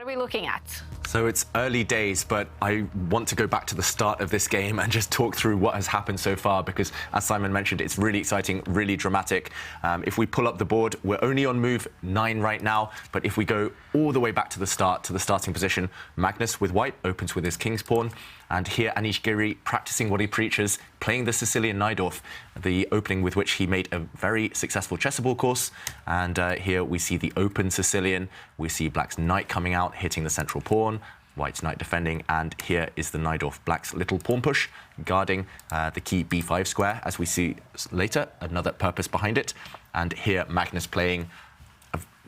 we looking at? So it's early days, but I want to go back to the start of this game and just talk through what has happened so far, because as Simon mentioned, it's really exciting, really dramatic. If we pull up the board, we're only on move 9 right now, but if we go all the way back to the start, to the starting position, Magnus with white opens with his king's pawn, and here Anish Giri practicing what he preaches, playing the Sicilian Najdorf, the opening with which he made a very successful chessable course. And here we see the open Sicilian. We see black's knight coming out, hitting the central pawn, white's knight defending, and here is the Najdorf, black's little pawn push, guarding the key b5 square, as we see later, another purpose behind it. And here Magnus playing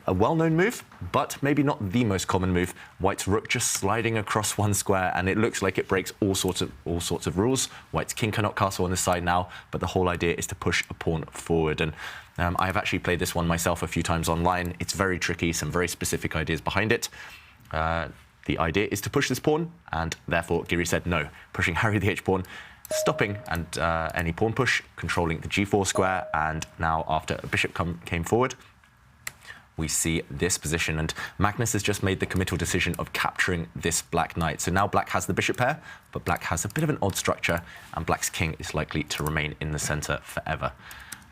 a well-known move, but maybe not the most common move. White's rook just sliding across one square, and it looks like it breaks all sorts of rules. White's king cannot castle on this side now, but the whole idea is to push a pawn forward. And I have actually played this one myself a few times online. It's very tricky, some very specific ideas behind it. The idea is to push this pawn, and therefore Giri said no, pushing Harry the h-pawn, stopping and any pawn push, controlling the g4 square. And now after a bishop came forward, we see this position, and Magnus has just made the committal decision of capturing this black knight. So now black has the bishop pair, but black has a bit of an odd structure, and black's king is likely to remain in the center forever.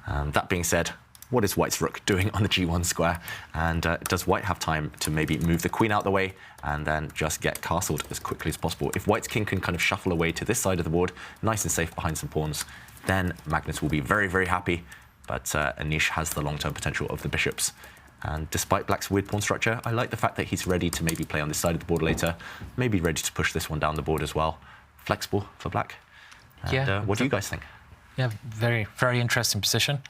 That being said, what is white's rook doing on the g1 square? And does white have time to maybe move the queen out the way and then just get castled as quickly as possible? If white's king can kind of shuffle away to this side of the board, nice and safe behind some pawns, then Magnus will be very, very happy. But Anish has the long-term potential of the bishops. And despite black's weird pawn structure, I like the fact that he's ready to maybe play on this side of the board later, maybe ready to push this one down the board as well. Flexible for black. And, yeah. What do you guys think? Yeah, very, very interesting position.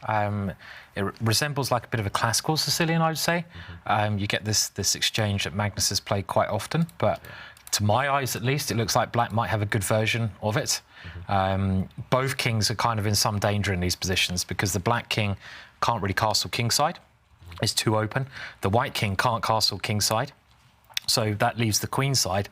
It resembles like a bit of a classical Sicilian, I would say. You get this exchange that Magnus has played quite often, but to my eyes at least, it looks like black might have a good version of it. Both kings are kind of in some danger in these positions, because the black king can't really castle kingside. It's too open. The white king can't castle kingside, so that leaves the queen side,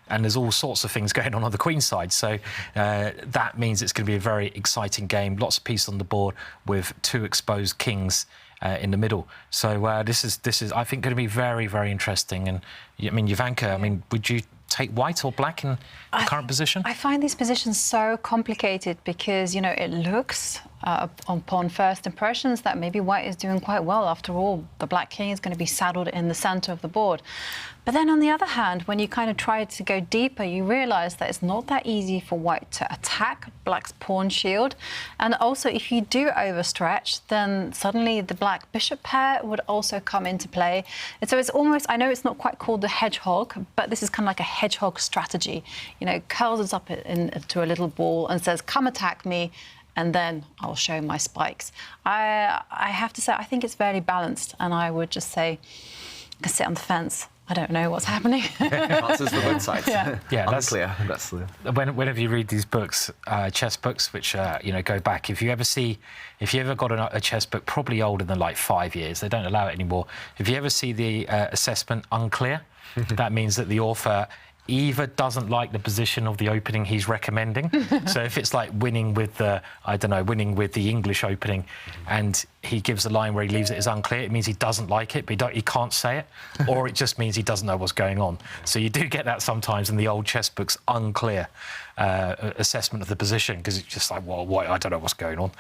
and there's all sorts of things going on the queen side. So that means it's going to be a very exciting game. Lots of pieces on the board with 2 exposed kings in the middle. So this is I think going to be very, very interesting. And I mean, Jovanka, I mean, would you take white or black in the current position? I find these positions so complicated because, you know, it looks upon first impressions that maybe white is doing quite well. After all, the black king is going to be saddled in the center of the board. But then on the other hand, when you kind of try to go deeper, you realize that it's not that easy for white to attack black's pawn shield. And also, if you do overstretch, then suddenly the black bishop pair would also come into play. And so it's almost, I know it's not quite called the hedgehog, but this is kind of like a hedgehog strategy. You know, curls us up into a little ball and says, come attack me, and then I'll show my spikes. I have to say, I think it's very balanced, and I would just say, I can sit on the fence. I don't know what's happening. Answers for both sides. Yeah, that's unclear. Whenever you read these books, chess books, which you know, go back, if you ever got a chess book probably older than like 5 years, they don't allow it anymore. If you ever see the assessment unclear, that means that the author either doesn't like the position of the opening he's recommending. So if it's like winning with the, I don't know, winning with the English opening, and he gives a line where he leaves it as unclear, it means he doesn't like it, but he can't say it, or it just means he doesn't know what's going on. So you do get that sometimes in the old chess books, unclear assessment of the position, because it's just like, well, I don't know what's going on.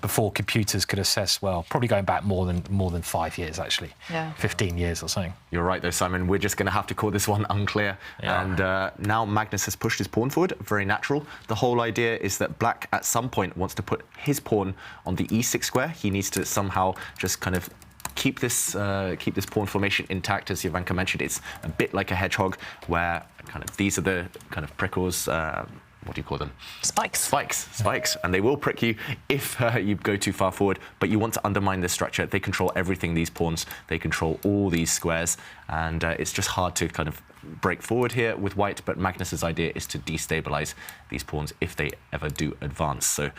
Before computers could assess, well, probably going back more than 5 years, actually. Yeah. 15 years or something. You're right, though, Simon. We're just going to have to call this one unclear. Yeah. And now Magnus has pushed his pawn forward, very natural. The whole idea is that black, at some point, wants to put his pawn on the e6 square. He needs to somehow just kind of keep this pawn formation intact. As Jovanka mentioned, it's a bit like a hedgehog, where kind of these are the kind of prickles. What do you call them? Spikes. Spikes. And they will prick you if you go too far forward, but you want to undermine this structure. They control everything, these pawns. They control all these squares, and it's just hard to kind of break forward here with white, but Magnus's idea is to destabilize these pawns if they ever do advance. So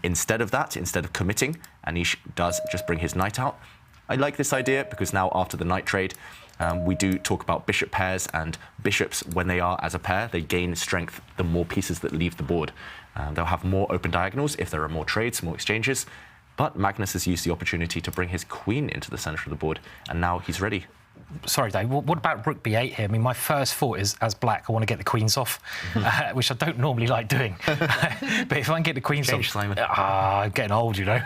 instead of that, instead of committing, Anish does just bring his knight out. I like this idea because now after the knight trade, we do talk about bishop pairs, and bishops, when they are as a pair, they gain strength the more pieces that leave the board. They'll have more open diagonals if there are more trades, more exchanges. But Magnus has used the opportunity to bring his queen into the center of the board, and now he's ready. sorry, Dave, what about rook b8 here? I mean, my first thought is, as black, I want to get the queens off, which I don't normally like doing. But if I can get the queens off... Simon. I'm getting old, you know.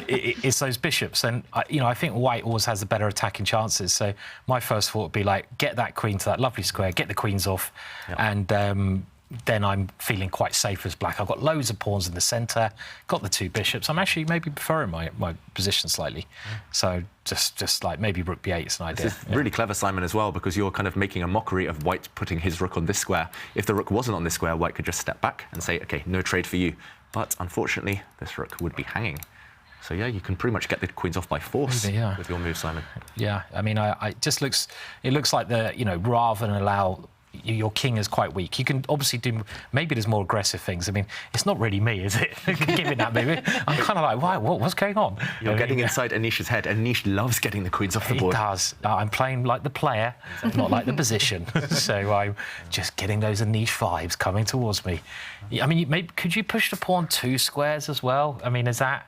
It's those bishops. And, I think white always has the better attacking chances. So my first thought would be, like, get that queen to that lovely square, get the queens off, and... then I'm feeling quite safe as black. I've got loads of pawns in the centre, got the 2 bishops. I'm actually maybe preferring my position slightly. So just like maybe rook b8 is an idea. This is really clever, Simon, as well, because you're kind of making a mockery of white putting his rook on this square. If the rook wasn't on this square, white could just step back and say, OK, no trade for you. But unfortunately, this rook would be hanging. So, yeah, you can pretty much get the queens off by force with your move, Simon. Yeah, I mean, it looks like rather than allow... Your king is quite weak. You can obviously do... Maybe there's more aggressive things. I mean, it's not really me, is it? Giving that, maybe. I'm kind of like, why? What's going on? You're getting inside Anish's head. Anish loves getting the queens off the board. He does. I'm playing like the player, not like the position. So I'm just getting those Anish vibes coming towards me. I mean, could you push the pawn 2 squares as well? I mean, is that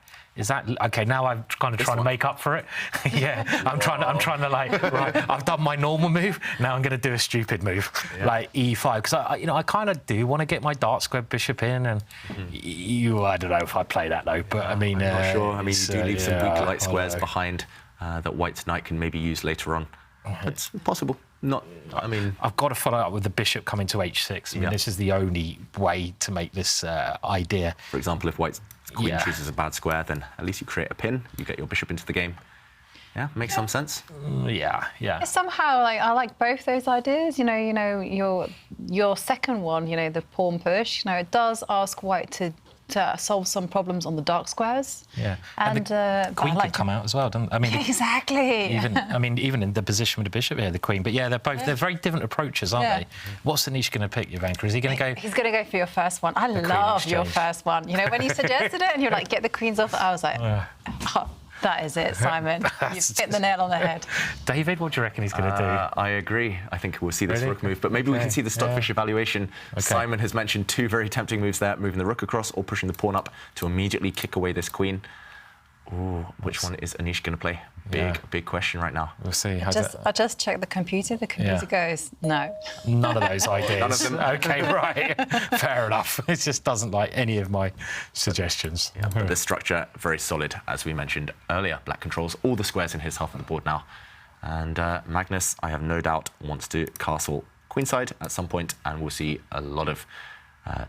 okay? Now I'm kind of trying to make up for it. Yeah, I'm trying to like, right, I've done my normal move. Now I'm going to do a stupid move, like e5, because I kind of do want to get my dark square bishop in, and I don't know if I play that though. But I mean, I'm not sure. I mean, you do leave some weak light squares behind that white's knight can maybe use later on. It's possible. Not. I mean, I've got to follow up with the bishop coming to h6. I mean, this is the only way to make this idea. For example, if white's queen chooses a bad square, then at least you create a pin. You get your bishop into the game. Yeah, makes some sense. Yeah. Somehow, I like both those ideas. Your second one, the pawn push. It does ask white to solve some problems on the dark squares. Yeah, and the queen can come out as well, doesn't? I mean, exactly. Even in the position with the bishop here, the queen. But yeah, they're very different approaches, aren't they? What's Anish going to pick, Ivanka? Is he going to go? He's going to go for your first one. I love your first one. When you suggested it and you're like, get the queens off, I was like, oh, that is it, Simon. You've hit the nail on the head. David, what do you reckon he's going to do? I agree. I think we'll see this rook move, but maybe we can see the stockfish evaluation. Simon has mentioned 2 very tempting moves there, moving the rook across or pushing the pawn up to immediately kick away this queen. Ooh, which one is Anish going to play? Big question right now. We'll see. I just checked the computer. The computer goes, no. None of those ideas. None of them. OK, right. Fair enough. It just doesn't like any of my suggestions. But the structure, very solid, as we mentioned earlier. Black controls all the squares in his half of the board now. And Magnus, I have no doubt, wants to castle queenside at some point, and we'll see a lot of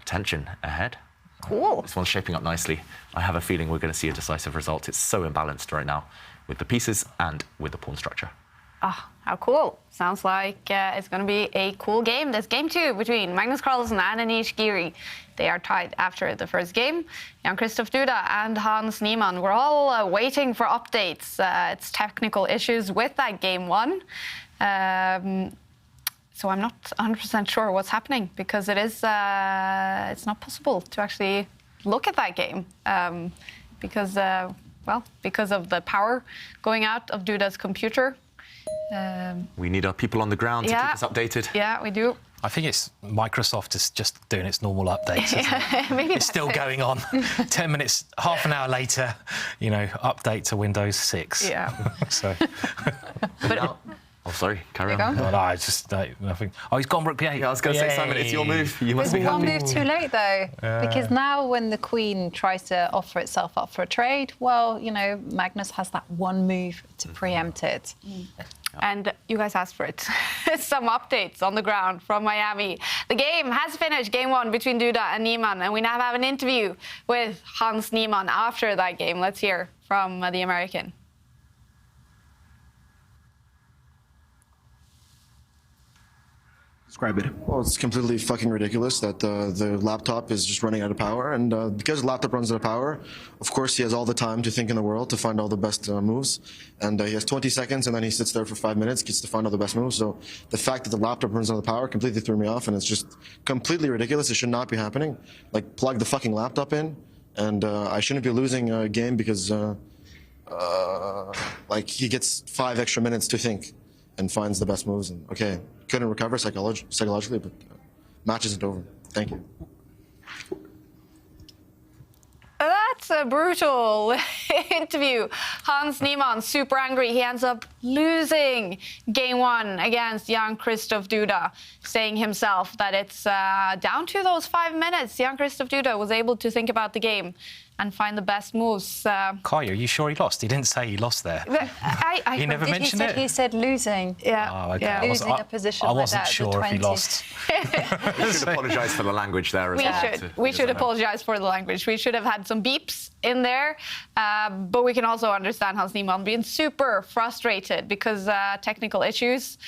tension ahead. Cool. This one's shaping up nicely. I have a feeling we're going to see a decisive result. It's so imbalanced right now with the pieces and with the pawn structure. Ah, how cool. Sounds like it's going to be a cool game. There's game 2 between Magnus Carlsen and Anish Giri. They are tied after the first game. Jan-Christoph Duda and Hans Niemann. We're all waiting for updates. It's technical issues with that game 1. So I'm not 100% sure what's happening, because it's not possible to actually look at that game because of the power going out of Duda's computer. We need our people on the ground to keep us updated. Yeah, we do. I think it's Microsoft is just doing its normal updates. Maybe it's still going on. 10 minutes, half an hour later, update to Windows 6. Yeah. So. But oh, sorry, carry on. No, I just nothing. Oh, he's gone rook b8. Yeah, I was going to say, Simon, it's your move. You must be happy. One move too late, though, because now when the queen tries to offer itself up for a trade, well, Magnus has that one move to preempt it. And you guys asked for it. Some updates on the ground from Miami. The game has finished, game 1 between Duda and Niemann, and we now have an interview with Hans Niemann after that game. Let's hear from the American. Describe it. Well, it's completely fucking ridiculous that the laptop is just running out of power, and because the laptop runs out of power, of course he has all the time to think in the world to find all the best moves, and he has 20 seconds, and then he sits there for 5 minutes, gets to find all the best moves. So the fact that the laptop runs out of power completely threw me off, and it's just completely ridiculous. It should not be happening. Like, plug the fucking laptop in, and I shouldn't be losing a game because like he gets 5 extra minutes to think and finds the best moves. And okay, couldn't recover psychologically, but match isn't over. Thank you. That's a brutal interview. Hans Niemann, super angry. He ends up losing game 1 against Jan-Christoph Duda, saying himself that it's down to those 5 minutes. Jan-Christoph Duda was able to think about the game and find the best moves. Kai, are you sure he lost? He didn't say he lost there. He never mentioned it? He said losing. Yeah. Oh, okay. Yeah. Losing a position I like wasn't that, the sure if he 20s. lost. We should apologise for the language there as well. We should apologise for the language. We should have had some beeps in there. But we can also understand Hans Niemann being super frustrated because technical issues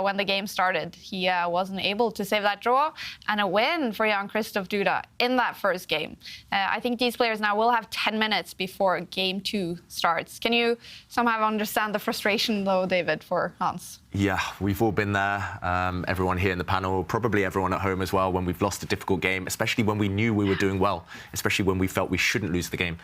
when the game started. He wasn't able to save that draw, and a win for Jan-Christoph Duda in that first game. I think these players now will have 10 minutes before game 2 starts. Can you somehow understand the frustration, though, David, for Hans? Yeah, we've all been there. Everyone here in the panel, probably everyone at home as well, when we've lost a difficult game, especially when we knew we were doing well, especially when we felt we shouldn't lose the game.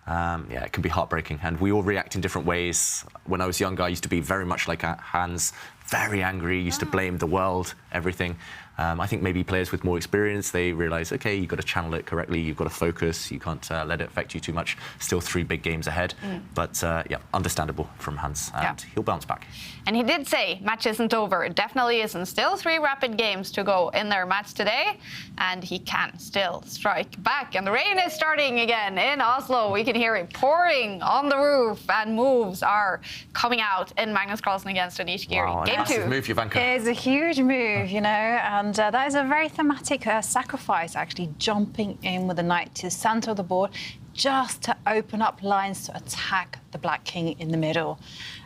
Yeah, it can be heartbreaking, and we all react in different ways. When I was younger, I used to be very much like Hans, very angry, used to blame the world, everything. I think maybe players with more experience, they realise, OK, you've got to channel it correctly, you've got to focus, you can't let it affect you too much. Still 3 big games ahead. But, yeah, understandable from Hans, and he'll bounce back. And he did say match isn't over. It definitely isn't. Still 3 rapid games to go in their match today, and he can still strike back. And the rain is starting again in Oslo. We can hear it pouring on the roof, and moves are coming out in Magnus Carlsen against Anish Giri. Wow, Game 2. massive move, Jovanka. It is a huge move, you know, and that is a very thematic sacrifice, actually, jumping in with the knight to the centre of the board just to open up lines to attack the Black King in the middle.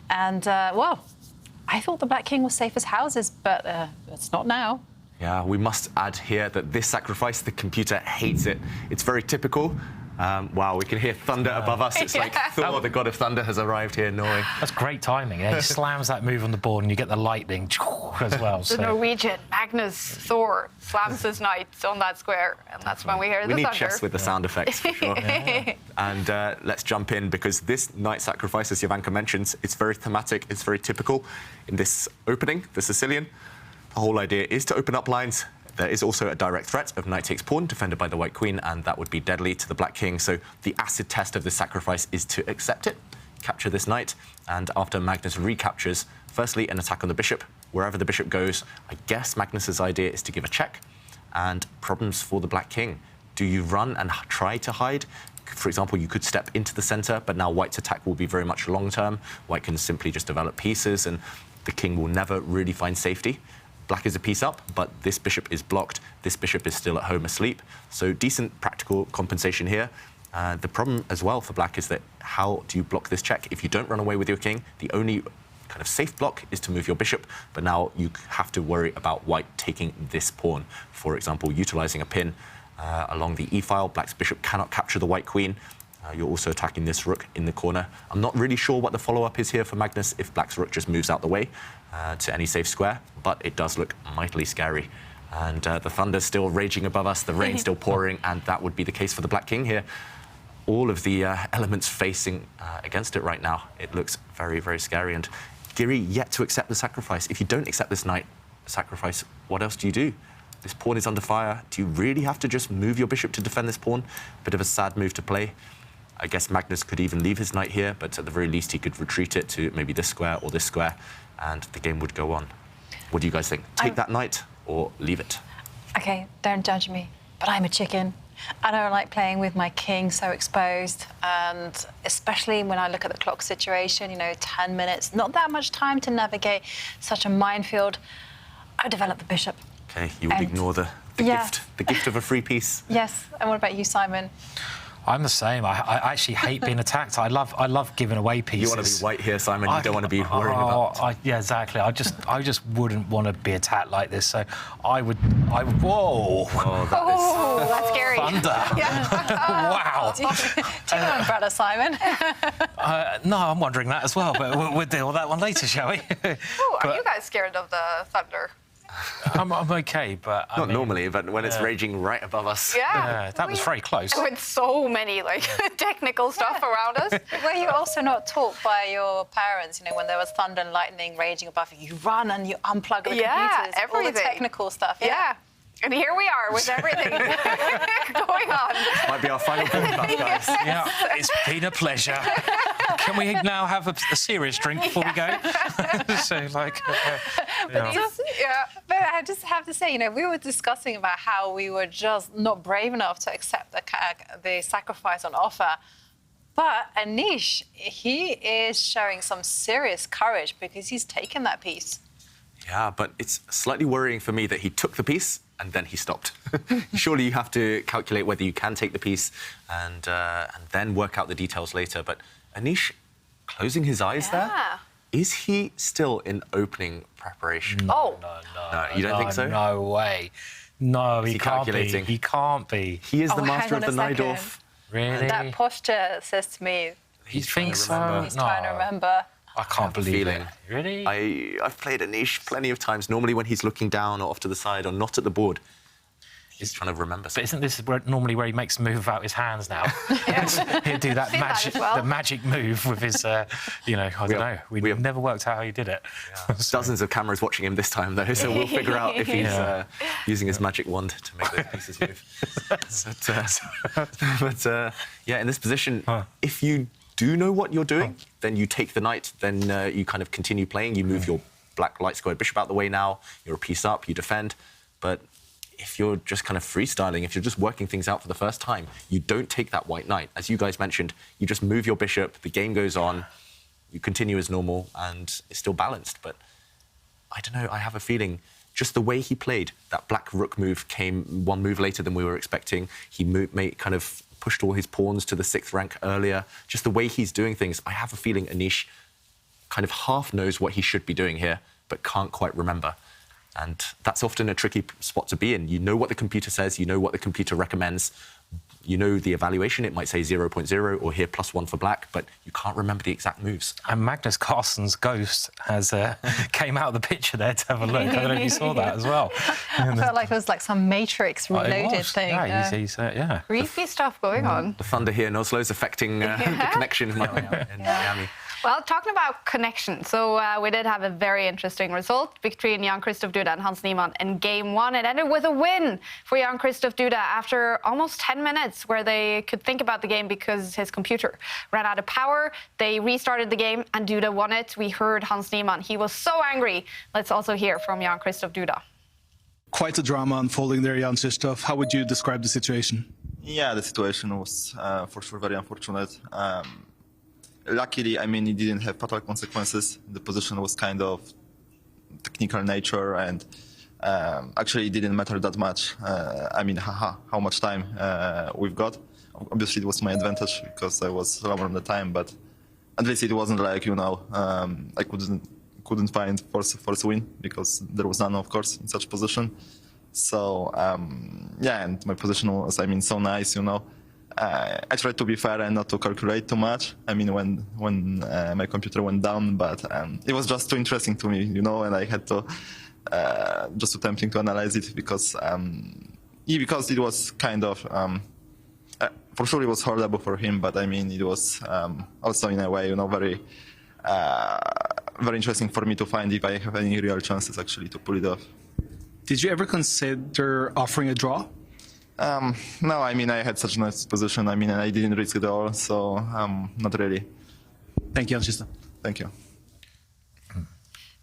And, well, I thought the Black King was safe as houses, but it's not now. Yeah, we must add here that this sacrifice, the computer hates it. It's very typical. Wow, we can hear thunder above us. It's like Thor, the god of thunder, has arrived here in Norway. That's great timing. He slams that move on the board and you get the lightning as well. The Norwegian Magnus Thor slams his knight on that square, and that's when we hear the thunder. We need chess with the sound effects, for sure. And let's jump in, because this knight sacrifice, as Jovanka mentions, it's very thematic, it's very typical. In this opening, the Sicilian, the whole idea is to open up lines. There is also a direct threat of knight takes pawn, defended by the white queen, and that would be deadly to the black king. So the acid test of this sacrifice is to accept it, capture this knight, and after Magnus recaptures, firstly, an attack on the bishop. Wherever the bishop goes, I guess Magnus's idea is to give a check, and problems for the black king. Do you run and try to hide? For example, you could step into the center, but now white's attack will be very much long-term. White can simply just develop pieces, and the king will never really find safety. Black is a piece up, but this bishop is blocked. This bishop is still at home asleep. So decent practical compensation here. The problem as well for black is that how do you block this check? If you don't run away with your king, the only kind of safe block is to move your bishop, but now you have to worry about white taking this pawn. For example, utilizing a pin along the e-file. Black's bishop cannot capture the white queen. You're also attacking this rook in the corner. I'm not really sure what the follow-up is here for Magnus if black's rook just moves out the way to any safe square, but it does look mightily scary. And the thunder's still raging above us, the rain's still pouring, and that would be the case for the black king here. All of the elements facing against it right now, it looks very, very scary. And Giri yet to accept the sacrifice. If you don't accept this knight sacrifice, what else do you do? This pawn is under fire. Do you really have to just move your bishop to defend this pawn? Bit of a sad move to play. I guess Magnus could even leave his knight here, but at the very least he could retreat it to maybe this square or this square, and the game would go on. What do you guys think? Take that knight or leave it? OK, don't judge me, but I'm a chicken. I don't like playing with my king so exposed, and especially when I look at the clock situation, you know, 10 minutes, not that much time to navigate such a minefield. I develop the bishop. OK, you would ignore the gift of a free piece. Yes, and what about you, Simon? I'm the same. I actually hate being attacked. I love giving away pieces. You want to be white here, Simon. You don't want to be worrying about. Yeah, exactly. I just wouldn't want to be attacked like this. So I would. Whoa! Oh, that's scary. Thunder! Wow! Do you know umbrella, Simon? No, I'm wondering that as well. But we'll deal with that one later, shall we? Ooh, are you guys scared of the thunder? I'm OK, but not normally, but when it's raging right above us. Yeah, that was very close. With so many technical stuff around us. Were you also not taught by your parents, you know, when there was thunder and lightning raging above you, you run and you unplug the computers, everything. all the technical stuff. Yeah. And here we are with everything going on. Might be our final podcast, guys. Yeah, it's been a pleasure. Can we now have a serious drink before we go? So, like, but I just have to say, we were discussing about how we were just not brave enough to accept the sacrifice on offer. But Anish, he is showing some serious courage because he's taken that piece. Yeah, but it's slightly worrying for me that he took the piece and then he stopped. Surely you have to calculate whether you can take the piece and then work out the details later. But Anish, closing his eyes there, is he still in opening preparation? No, you don't think so? No way. No, he can't calculating? be. He can't be. He is the hang master on of the a second. Najdorf. Really? That posture says to me, You think so? he's trying to remember. I can't believe feeling. it. Really? I've played Anish plenty of times, normally when he's looking down or off to the side or not at the board. He's trying to remember But something. isn't this normally where he makes a move out his hands now? He'll do that Seen that magic, as well. the magic move with his, I don't know. We have- never worked out how he did it. Dozens of cameras watching him this time, though, so we'll figure out if he's using his magic wand to make those pieces move. But in this position, if you do know what you're doing, then you take the knight, then you kind of continue playing. You move your black light squared bishop out the way now, you're a piece up, you defend. But if you're just kind of freestyling, if you're just working things out for the first time, you don't take that white knight. As you guys mentioned, you just move your bishop, the game goes on, you continue as normal, and it's still balanced. But I don't know, I have a feeling just the way he played, that black rook move came one move later than we were expecting. He kind of pushed all his pawns to the 6th rank earlier. Just the way he's doing things, I have a feeling Anish kind of half knows what he should be doing here, but can't quite remember. And that's often a tricky spot to be in. You know what the computer says, you know what the computer recommends, you know the evaluation, it might say 0.0 or here +1 for black, but you can't remember the exact moves. And Magnus Carlsen's ghost has came out of the picture there to have a look. I don't know if you saw that as well. I felt like it was like some Matrix Reloaded thing. Yeah, he's Creepy stuff going on. The thunder here in Oslo is affecting the connection in Miami. Well, talking about connection, so we did have a very interesting result between Jan-Christoph Duda and Hans Niemann in Game 1. It ended with a win for Jan-Christoph Duda after almost 10 minutes where they could think about the game because his computer ran out of power. They restarted the game and Duda won it. We heard Hans Niemann. He was so angry. Let's also hear from Jan-Christoph Duda. Quite a drama unfolding there, Jan-Christoph. How would you describe the situation? Yeah, the situation was for sure very unfortunate. Luckily, I mean, it didn't have fatal consequences. The position was kind of technical nature, and actually it didn't matter that much. I mean, how much time we've got. Obviously, it was my advantage because I was lower on the time, but at least it wasn't like, I couldn't find force win because there was none, of course, in such position. So, and my position was, so nice, I tried to be fair and not to calculate too much. I mean, when my computer went down, but it was just too interesting to me, and I had to just attempting to analyze it because it was kind of for sure it was horrible for him, but I mean it was also in a way, very very interesting for me to find if I have any real chances actually to pull it off. Did you ever consider offering a draw? No, I mean, I had such a nice position. I mean, I didn't risk it all, so not really. Thank you, Jan-Christoph. Thank you.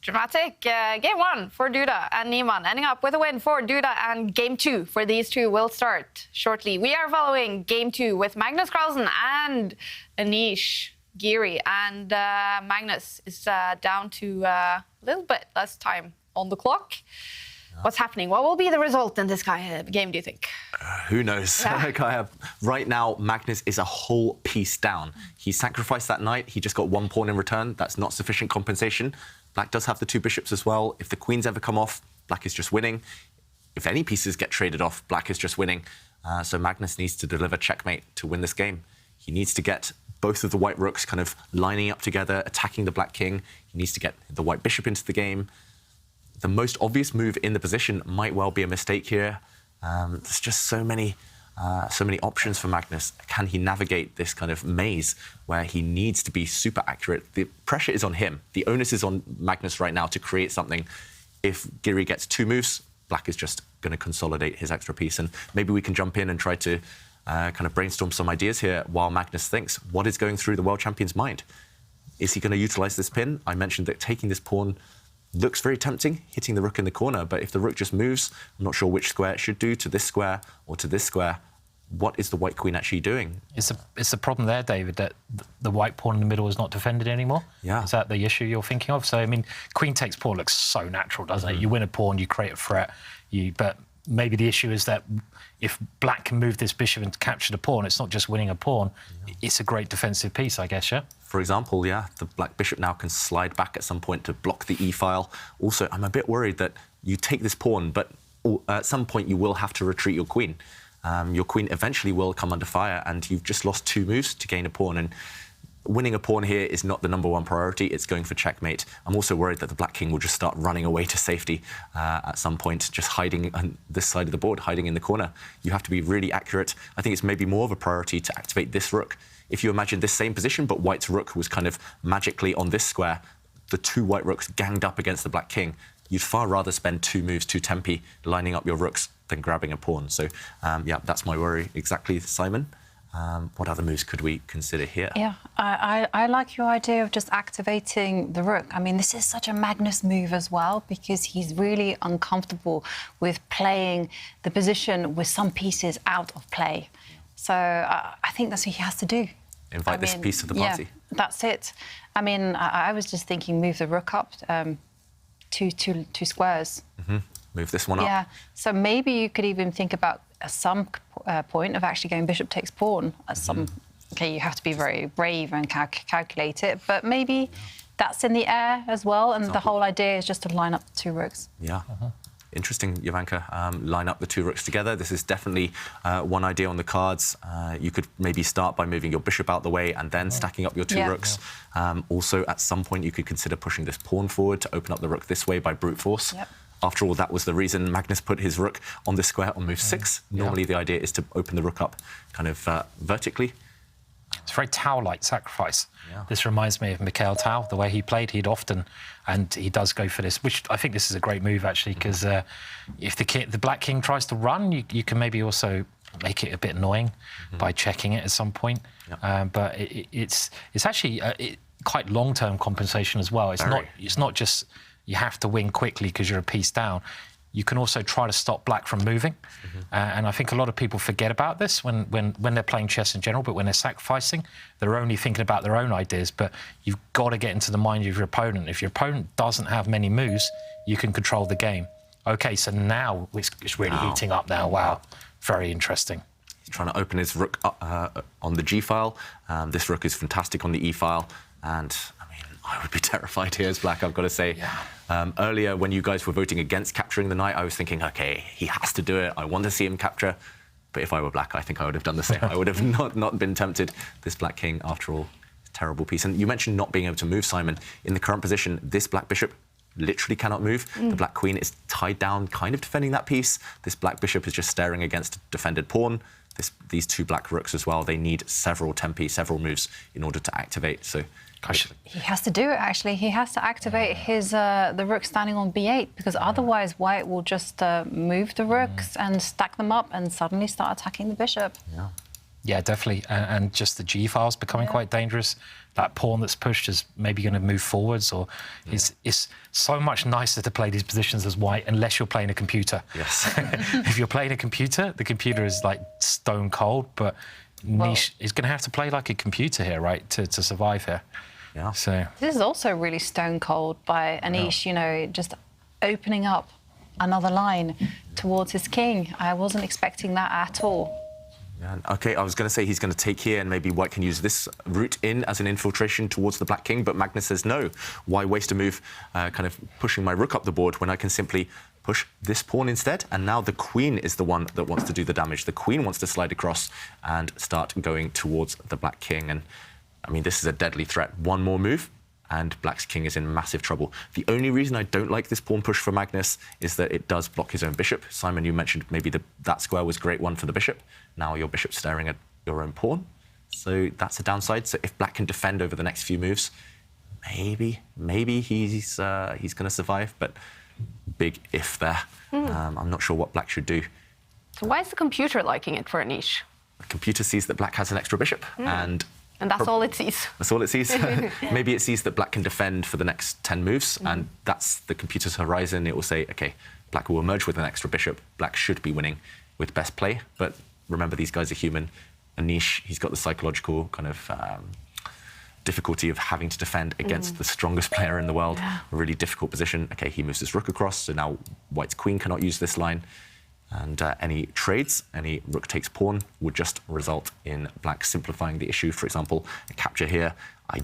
Dramatic Game 1 for Duda and Niemann, ending up with a win for Duda, and Game 2 for these two will start shortly. We are following Game 2 with Magnus Carlsen and Anish Giri, and Magnus is down to a little bit less time on the clock. What's happening? What will be the result in this game, do you think? Who knows? Yeah. Right now, Magnus is a whole piece down. He sacrificed that knight. He just got 1 pawn in return. That's not sufficient compensation. Black does have the 2 bishops as well. If the queens ever come off, Black is just winning. If any pieces get traded off, Black is just winning. So Magnus needs to deliver checkmate to win this game. He needs to get both of the white rooks kind of lining up together, attacking the black king. He needs to get the white bishop into the game. The most obvious move in the position might well be a mistake here. There's just so many options for Magnus. Can he navigate this kind of maze where he needs to be super accurate? The pressure is on him. The onus is on Magnus right now to create something. If Giri gets 2 moves, Black is just going to consolidate his extra piece. And maybe we can jump in and try to kind of brainstorm some ideas here while Magnus thinks. What is going through the world champion's mind? Is he going to utilize this pin? I mentioned that taking this pawn looks very tempting, hitting the rook in the corner, but if the rook just moves, I'm not sure which square it should do, to this square or to this square. What is the white queen actually doing? It's the problem there, David, that the white pawn in the middle is not defended anymore. Yeah. Is that the issue you're thinking of? So, I mean, queen takes pawn looks so natural, doesn't it? You win a pawn, you create a threat, but maybe the issue is that if black can move this bishop and capture the pawn, it's not just winning a pawn, it's a great defensive piece, I guess, yeah? For example, yeah, the black bishop now can slide back at some point to block the e-file. Also, I'm a bit worried that you take this pawn, but at some point you will have to retreat your queen. Your queen eventually will come under fire, and you've just lost 2 moves to gain a pawn. And winning a pawn here is not the #1 priority. It's going for checkmate. I'm also worried that the black king will just start running away to safety at some point, just hiding on this side of the board, hiding in the corner. You have to be really accurate. I think it's maybe more of a priority to activate this rook. If you imagine this same position, but white's rook was kind of magically on this square, the 2 white rooks ganged up against the black king, you'd far rather spend 2 moves, 2 tempi, lining up your rooks than grabbing a pawn. So, yeah, that's my worry. Exactly, Simon. What other moves could we consider here? Yeah, I like your idea of just activating the rook. I mean, this is such a Magnus move as well, because he's really uncomfortable with playing the position with some pieces out of play. So I think that's what he has to do. Invite this piece to the party. Yeah, that's it. I mean, I was just thinking move the rook up two squares. Move this one up. Yeah, so maybe you could even think about at some point of actually going bishop takes pawn. Okay, you have to be very brave and calculate it, but maybe that's in the air as well, and the whole idea is just to line up the 2 rooks. Yeah. Interesting, Jovanka. Line up the 2 rooks together. This is definitely one idea on the cards. You could maybe start by moving your bishop out the way and then stacking up your 2 rooks. Also, at some point, you could consider pushing this pawn forward to open up the rook this way by brute force. After all, that was the reason Magnus put his rook on this square on move 6. Normally, the idea is to open the rook up kind of vertically. It's a very Tao-like sacrifice. This reminds me of Mikhail Tao, the way he played. He'd often, and he does go for this, which I think this is a great move, actually, because if the black king tries to run, you can maybe also make it a bit annoying by checking it at some point. But it's actually quite long-term compensation as well. It's not just you have to win quickly because you're a piece down. You can also try to stop black from moving. And I think a lot of people forget about this when they're playing chess in general, but when they're sacrificing, they're only thinking about their own ideas. But you've got to get into the mind of your opponent. If your opponent doesn't have many moves, you can control the game. OK, so now it's really heating up now. Wow, very interesting. He's trying to open his rook on the G-file. This rook is fantastic on the E-file. And I would be terrified here as black, I've got to say. Earlier, when you guys were voting against capturing the knight, I was thinking, OK, he has to do it. I want to see him capture. But if I were black, I think I would have done the same. I would have not been tempted. This black king, after all, terrible piece. And you mentioned not being able to move, Simon. In the current position, this black bishop literally cannot move. The black queen is tied down, kind of defending that piece. This black bishop is just staring against a defended pawn. These 2 black rooks as well, they need several tempi, several moves in order to activate. So he has to do it, actually. He has to activate his the rook standing on b8, because otherwise white will just move the rooks and stack them up and suddenly start attacking the bishop. Yeah, definitely. And just the G-file's becoming quite dangerous. That pawn that's pushed is maybe going to move forwards, or it's so much nicer to play these positions as white unless you're playing a computer. Yes. If you're playing a computer, the computer is like stone cold, but Anish is going to have to play like a computer here, right, to survive here. Yeah. So this is also really stone cold by Anish, you know, just opening up another line towards his king. I wasn't expecting that at all. Yeah, OK, I was going to say he's going to take here and maybe white can use this route in as an infiltration towards the black king, but Magnus says no. Why waste a move kind of pushing my rook up the board when I can simply push this pawn instead? And now the queen is the one that wants to do the damage. The queen wants to slide across and start going towards the black king. And, I mean, this is a deadly threat. One more move and black's king is in massive trouble. The only reason I don't like this pawn push for Magnus is that it does block his own bishop. Simon, you mentioned maybe that square was a great one for the bishop. Now your bishop's staring at your own pawn. So that's a downside. So if black can defend over the next few moves, maybe he's going to survive, but big if there. I'm not sure what black should do. So why is the computer liking it for Anish? The computer sees that black has an extra bishop, and And that's all it sees. That's all it sees. Maybe it sees that black can defend for the next 10 moves, and that's the computer's horizon. It will say, OK, black will emerge with an extra bishop. Black should be winning with best play. But remember, these guys are human. Anish, he's got the psychological kind of difficulty of having to defend against the strongest player in the world. A really difficult position. OK, he moves his rook across, so now white's queen cannot use this line. And any trades, any rook takes pawn, would just result in black simplifying the issue. For example, a capture here. A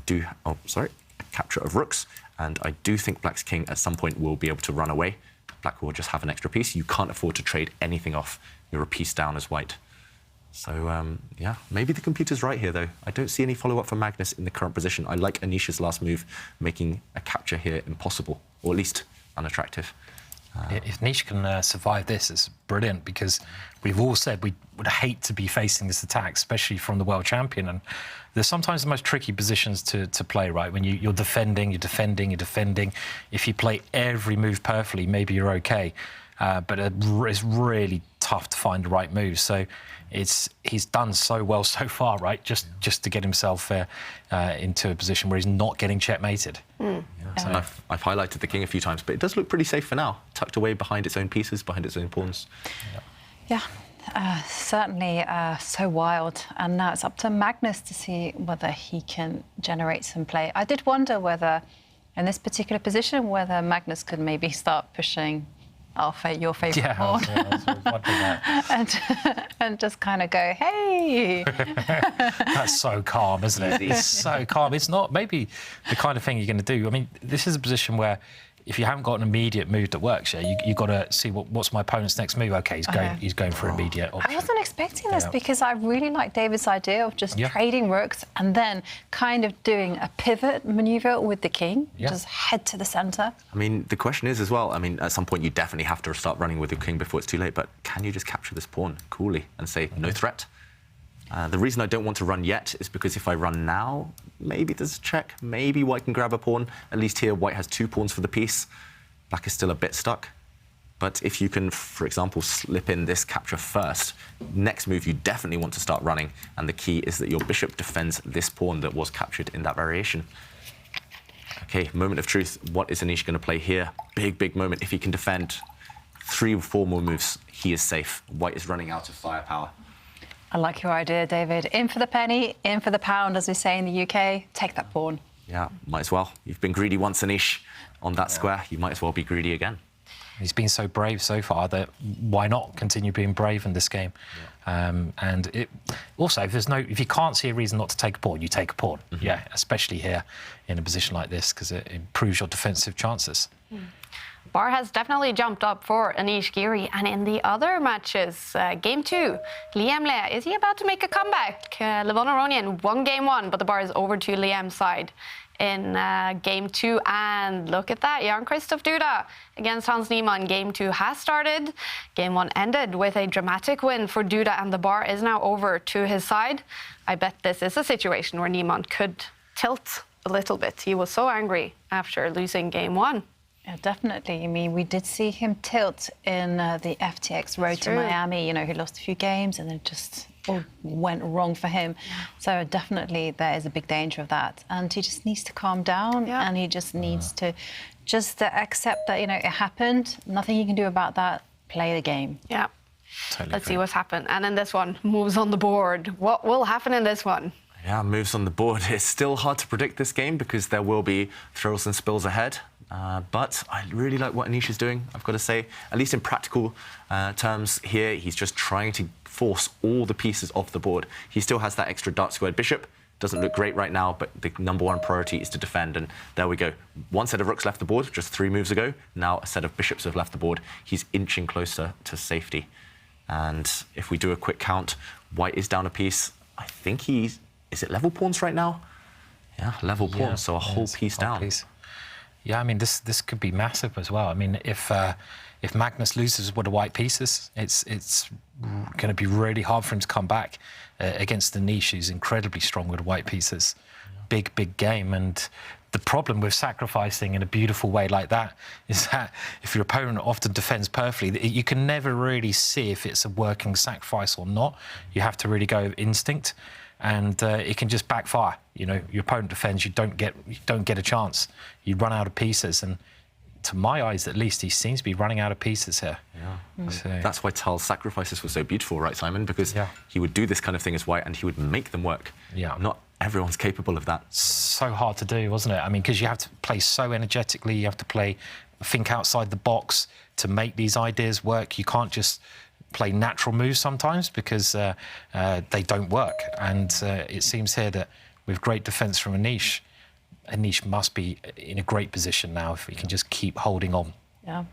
capture of rooks. And I do think black's king at some point will be able to run away. Black will just have an extra piece. You can't afford to trade anything off. You're a piece down as white. So, yeah, maybe the computer's right here, though. I don't see any follow-up for Magnus in the current position. I like Anish's last move, making a capture here impossible, or at least unattractive. If Anish can survive this, it's brilliant, because we've all said we would hate to be facing this attack, especially from the world champion. And they're sometimes the most tricky positions to play, right? When you're defending. If you play every move perfectly, maybe you're OK. But it's really tough to find the right move. So he's done so well so far, right? Just to get himself into a position where he's not getting checkmated. So I've highlighted the king a few times, but it does look pretty safe for now, tucked away behind its own pieces, behind its own pawns. Certainly so wild. And now it's up to Magnus to see whether he can generate some play. I did wonder whether, in this particular position, whether Magnus could maybe start pushing your favourite pawn. And just kind of go, hey! That's so calm, isn't it? It's so calm. It's not maybe the kind of thing you're going to do. I mean, this is a position where if you haven't got an immediate move that works, you've got to see what's my opponent's next move. OK, he's going for immediate option. I wasn't expecting this because I really like David's idea of just trading rooks and then kind of doing a pivot maneuver with the king, just head to the centre. I mean, the question is as well, I mean, at some point you definitely have to start running with your king before it's too late, but can you just capture this pawn coolly and say, no threat? The reason I don't want to run yet is because if I run now, maybe there's a check. Maybe white can grab a pawn. At least here, white has 2 pawns for the piece. Black is still a bit stuck. But if you can, for example, slip in this capture first, next move you definitely want to start running. And the key is that your bishop defends this pawn that was captured in that variation. OK, moment of truth. What is Anish going to play here? Big, big moment. If he can defend 3 or 4 more moves, he is safe. White is running out of firepower. I like your idea, David. In for the penny, in for the pound, as we say in the UK. Take that pawn. Yeah, might as well. You've been greedy once, Anish, on that square. You might as well be greedy again. He's been so brave so far that why not continue being brave in this game? And it also, if you can't see a reason not to take a pawn, you take a pawn. Especially here in a position like this, because it improves your defensive chances. Bar has definitely jumped up for Anish Giri, and in the other matches, Game 2, Liam Le, is he about to make a comeback? Levon Aronian won Game 1, but the bar is over to Liam's side in Game 2, and look at that, Jan-Christoph Duda against Hans Niemann. Game 2 has started. Game 1 ended with a dramatic win for Duda, and the bar is now over to his side. I bet this is a situation where Niemann could tilt a little bit. He was so angry after losing Game 1. Yeah, definitely. I mean, we did see him tilt in the FTX road to Miami. You know, he lost a few games and then just all went wrong for him. So definitely there is a big danger of that. And he just needs to calm down and he just needs to accept that, you know, it happened. Nothing he can do about that. Play the game. Yeah. Totally Let's see what's happened. And in this one, moves on the board. What will happen in this one? Yeah, moves on the board. It's still hard to predict this game because there will be thrills and spills ahead. But I really like what Anish is doing, I've got to say. At least in practical terms here, he's just trying to force all the pieces off the board. He still has that extra dark squared bishop. Doesn't look great right now, but the #1 priority is to defend. And there we go. One set of rooks left the board just 3 moves ago. Now a set of bishops have left the board. He's inching closer to safety. And if we do a quick count, white is down a piece. I think is it level pawns right now? Yeah, level pawns, so a whole piece down. Yeah, I mean, this could be massive as well. I mean, if Magnus loses with the white pieces, it's going to be really hard for him to come back against Anish, who's incredibly strong with white pieces. Big game. And the problem with sacrificing in a beautiful way like that is that if your opponent often defends perfectly, you can never really see if it's a working sacrifice or not. You have to really go with instinct. and it can just backfire. You know, your opponent defends, you don't get a chance. You run out of pieces, and to my eyes at least, he seems to be running out of pieces here. Yeah. So, that's why Tal's sacrifices were so beautiful, right, Simon? Because he would do this kind of thing as white and he would make them work. Yeah. Not everyone's capable of that. So hard to do, wasn't it? I mean, because you have to play so energetically, you have to think outside the box to make these ideas work. You can't just play natural moves sometimes because they don't work. And it seems here that with great defence from Anish must be in a great position now if he can just keep holding on. Yeah.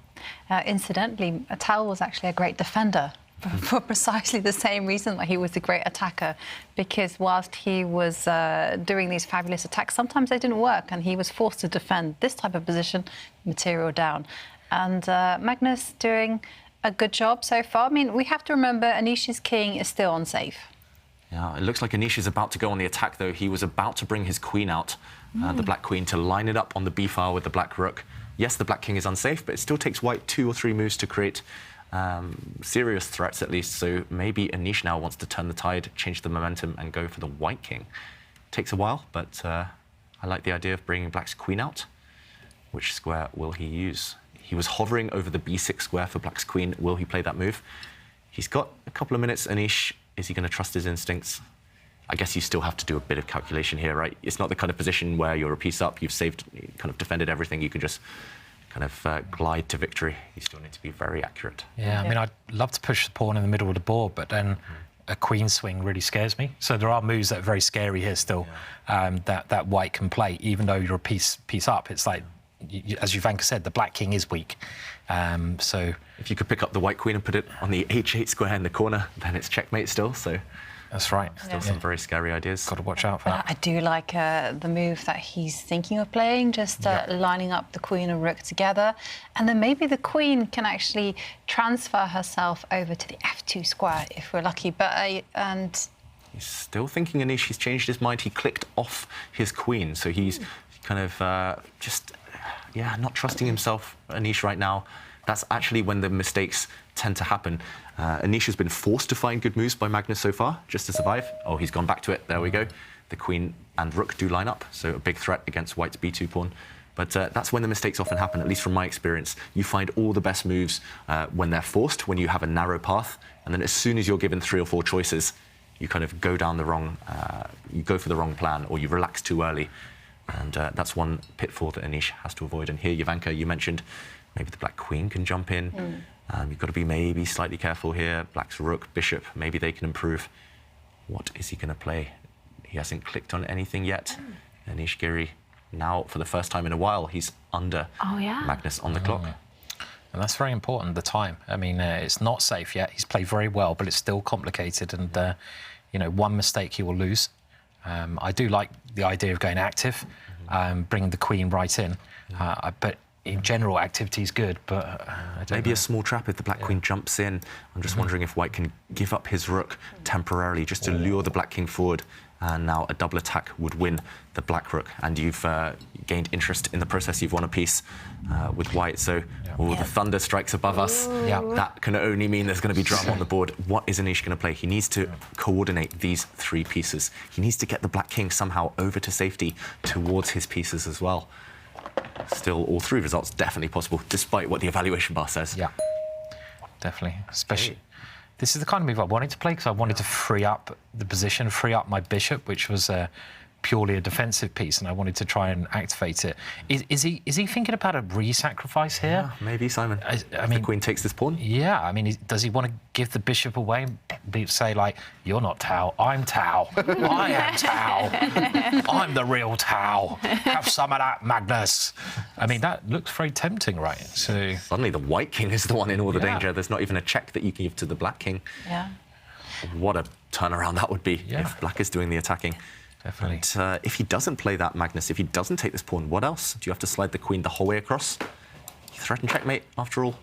Incidentally, Tal was actually a great defender for precisely the same reason that he was a great attacker, because whilst he was doing these fabulous attacks, sometimes they didn't work and he was forced to defend this type of position, material down. And Magnus doing a good job so far. I mean, we have to remember Anish's king is still unsafe. Yeah, it looks like Anish is about to go on the attack, though. He was about to bring his queen out, the black queen, to line it up on the b file with the black rook. Yes, the black king is unsafe, but it still takes white 2 or 3 moves to create serious threats, at least. So maybe Anish now wants to turn the tide, change the momentum, and go for the white king. Takes a while, but I like the idea of bringing black's queen out. Which square will he use? He was hovering over the b6 square for black's queen. Will he play that move? He's got a couple of minutes, Anish. Is he going to trust his instincts? I guess you still have to do a bit of calculation here, right? It's not the kind of position where you're a piece up, you've saved, kind of defended everything. You can just kind of glide to victory. You still need to be very accurate. Yeah, I mean, I'd love to push the pawn in the middle of the board, but then a queen swing really scares me. So there are moves that are very scary here still, that white can play, even though you're a piece up. It's like, as Jovanka said, the black king is weak. So if you could pick up the white queen and put it on the h8 square in the corner, then it's checkmate still. So that's right. Still some very scary ideas. Got to watch out for that. I do like the move that he's thinking of playing, just lining up the queen and rook together. And then maybe the queen can actually transfer herself over to the f2 square if we're lucky. But he's still thinking Anish. He's changed his mind. He clicked off his queen. So he's kind of just, not trusting himself, Anish, right now. That's actually when the mistakes tend to happen. Anish has been forced to find good moves by Magnus so far, just to survive. Oh, he's gone back to it. There we go. The queen and rook do line up, so a big threat against white's b2 pawn. But that's when the mistakes often happen, at least from my experience. You find all the best moves when they're forced, when you have a narrow path, and then as soon as you're given 3 or 4 choices, you kind of go down the wrong, you go for the wrong plan, or you relax too early. And that's one pitfall that Anish has to avoid. And here, Jovanka, you mentioned maybe the black queen can jump in. You've got to be maybe slightly careful here. Black's rook, bishop, maybe they can improve. What is he going to play? He hasn't clicked on anything yet. Anish Giri, now for the first time in a while, he's under Magnus on the clock. And that's very important, the time. I mean, it's not safe yet. He's played very well, but it's still complicated. And, one mistake he will lose. I do like the idea of going active, bringing the queen right in. But in general, activity is good, but I don't maybe know. a small trap if the black queen jumps in. I'm just wondering if white can give up his rook temporarily just to lure the black king forward. And now a double attack would win the black rook. And you've gained interest in the process. You've won a piece with white. So the thunder strikes above us. That can only mean there's going to be drama on the board. What is Anish going to play? He needs to coordinate these 3 pieces. He needs to get the black king somehow over to safety towards his pieces as well. Still, all 3 results definitely possible, despite what the evaluation bar says. Yeah, definitely. Especially, this is the kind of move I wanted to play because I wanted to free up the position, free up my bishop, which was purely a defensive piece, and I wanted to try and activate it. Is he thinking about a re-sacrifice here? Yeah, maybe, Simon. I mean, the queen takes this pawn. Yeah, I mean, does he want to give the bishop away and say, like, you're not Tao, I'm Tao, I am Tao, I'm the real Tao, have some of that, Magnus. I mean, that looks very tempting, right? So suddenly the white king is the one in all the danger. There's not even a check that you can give to the black king. Yeah. What a turnaround that would be if black is doing the attacking. Definitely. And if he doesn't play that, Magnus, if he doesn't take this pawn, what else? Do you have to slide the queen the whole way across? You threaten checkmate, after all.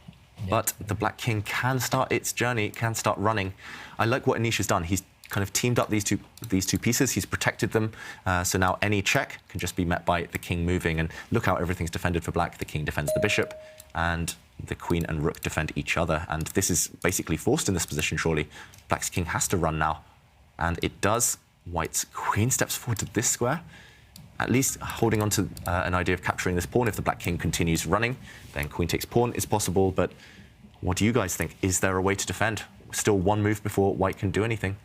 But the black king can start its journey, can start running. I like what Anish has done. He's kind of teamed up these two pieces. He's protected them. So now any check can just be met by the king moving. And look how everything's defended for black. The king defends the bishop, and the queen and rook defend each other. And this is basically forced in this position, surely. Black's king has to run now. And it does. White's queen steps forward to this square, at least holding on to an idea of capturing this pawn. If the black king continues running, then queen takes pawn is possible. But what do you guys think? Is there a way to defend? Still one move before white can do anything.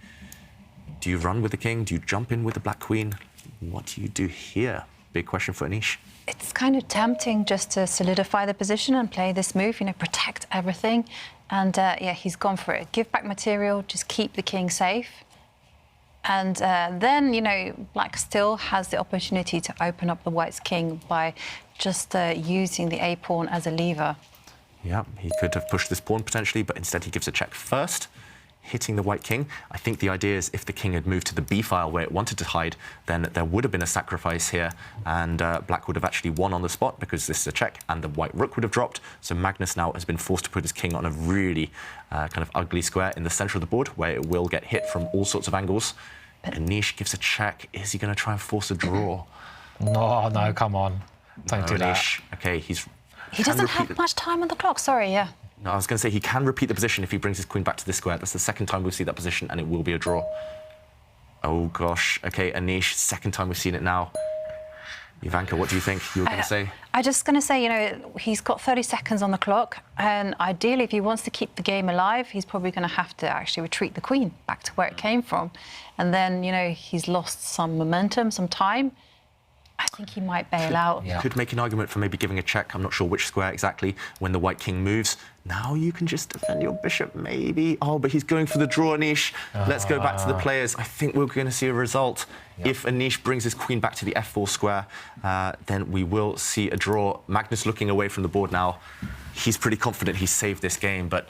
Do you run with the king? Do you jump in with the black queen? What do you do here? Big question for Anish. It's kind of tempting just to solidify the position and play this move, you know, protect everything. And yeah, he's gone for it. Give back material, just keep the king safe. And then, you know, black still has the opportunity to open up the white's king by just using the a-pawn as a lever. Yeah, he could have pushed this pawn potentially, but instead he gives a check first, hitting the white king. I think the idea is if the king had moved to the b file where it wanted to hide, then there would have been a sacrifice here, and black would have actually won on the spot because this is a check, and the white rook would have dropped. So Magnus now has been forced to put his king on a really kind of ugly square in the center of the board where it will get hit from all sorts of angles. Anish gives a check. Is he going to try and force a draw? No, come on. Don't do that. Anish. Okay, He doesn't have much time on the clock, sorry, yeah. No, I was going to say he can repeat the position if he brings his queen back to this square. That's the second time we've seen that position, and it will be a draw. Oh, gosh. Okay, Anish, second time we've seen it now. Ivanka, what do you think you were going to say? I'm just going to say, you know, he's got 30 seconds on the clock, and ideally, if he wants to keep the game alive, he's probably going to have to actually retreat the queen back to where it came from. And then, you know, he's lost some momentum, some time. I think he might bail out. Yeah. Could make an argument for maybe giving a check. I'm not sure which square exactly when the white king moves. Now you can just defend your bishop, maybe. Oh, but he's going for the draw, Anish. Let's go back to the players. I think we're going to see a result. Yep. If Anish brings his queen back to the f4 square, then we will see a draw. Magnus looking away from the board now. He's pretty confident he's saved this game, but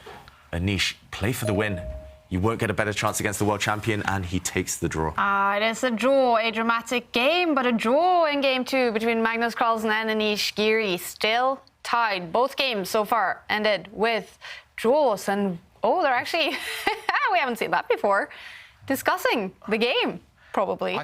Anish, play for the win. You won't get a better chance against the world champion, and he takes the draw. It is a draw, a dramatic game, but a draw in game 2 between Magnus Carlsen and Anish Giri. Still tied. Both games so far ended with draws, and they're actually, we haven't seen that before, discussing the game, probably.